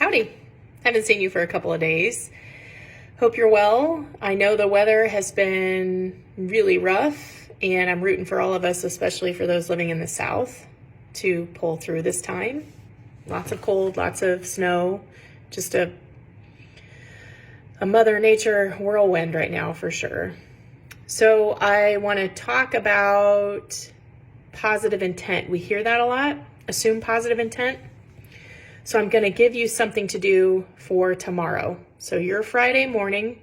Howdy. Haven't seen you for a couple of days. Hope you're well. I know the weather has been really rough, and I'm rooting for all of us, especially for those living in the South, to pull through this time. Lots of cold, lots of snow, just a Mother Nature whirlwind right now for sure. So I want to talk about positive intent. We hear that a lot, assume positive intent. So I'm going to give you something to do for tomorrow. So your Friday morning,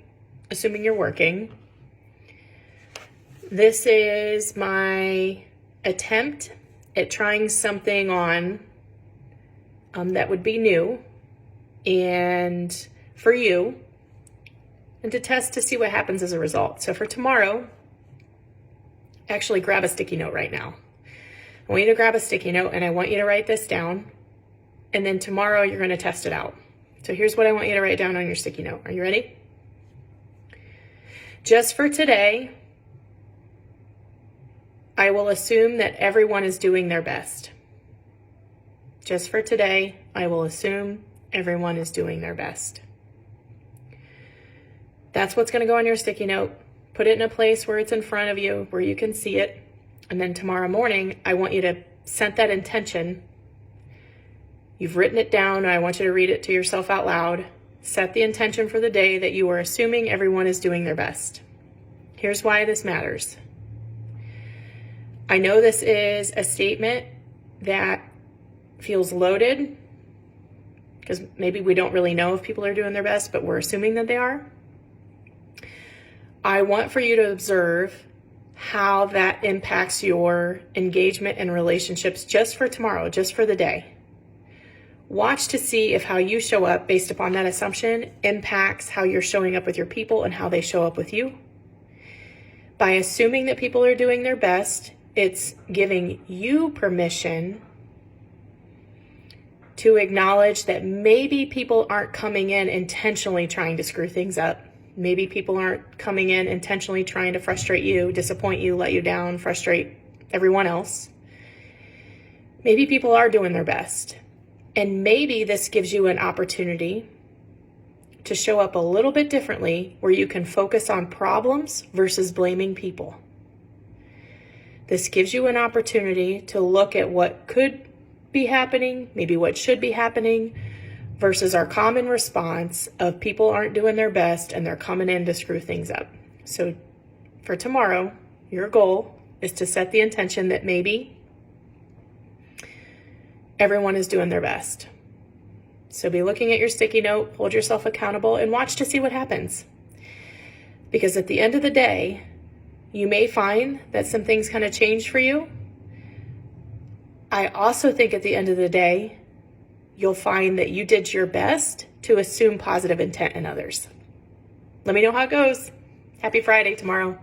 assuming you're working, this is my attempt at trying something on that would be new and for you, and to test to see what happens as a result. So for tomorrow, actually grab a sticky note right now. I want you to grab a sticky note and I want you to write this down. And then tomorrow you're going to test it out. So here's what I want you to write down on your sticky note. Are you ready? Just for today, I will assume that everyone is doing their best. Just for today, I will assume everyone is doing their best. That's what's going to go on your sticky note. Put it in a place where it's in front of you, where you can see it. And then tomorrow morning, I want you to set that intention. You've written it down. I want you to read it to yourself out loud. Set the intention for the day that you are assuming everyone is doing their best. Here's why this matters. I know this is a statement that feels loaded because maybe we don't really know if people are doing their best, but we're assuming that they are. I want for you to observe how that impacts your engagement and relationships just for tomorrow, just for the day. Watch to see if how you show up based upon that assumption impacts how you're showing up with your people and how they show up with you. By assuming that people are doing their best, it's giving you permission to acknowledge that maybe people aren't coming in intentionally trying to screw things up. Maybe people aren't coming in intentionally trying to frustrate you, disappoint you, let you down, frustrate everyone else. Maybe people are doing their best. And maybe this gives you an opportunity to show up a little bit differently where you can focus on problems versus blaming people. This gives you an opportunity to look at what could be happening, maybe what should be happening, versus our common response of people aren't doing their best and they're coming in to screw things up. So for tomorrow, your goal is to set the intention that maybe everyone is doing their best. So be looking at your sticky note, hold yourself accountable, and watch to see what happens. Because at the end of the day, you may find that some things kind of change for you. I also think at the end of the day, you'll find that you did your best to assume positive intent in others. Let me know how it goes. Happy Friday tomorrow.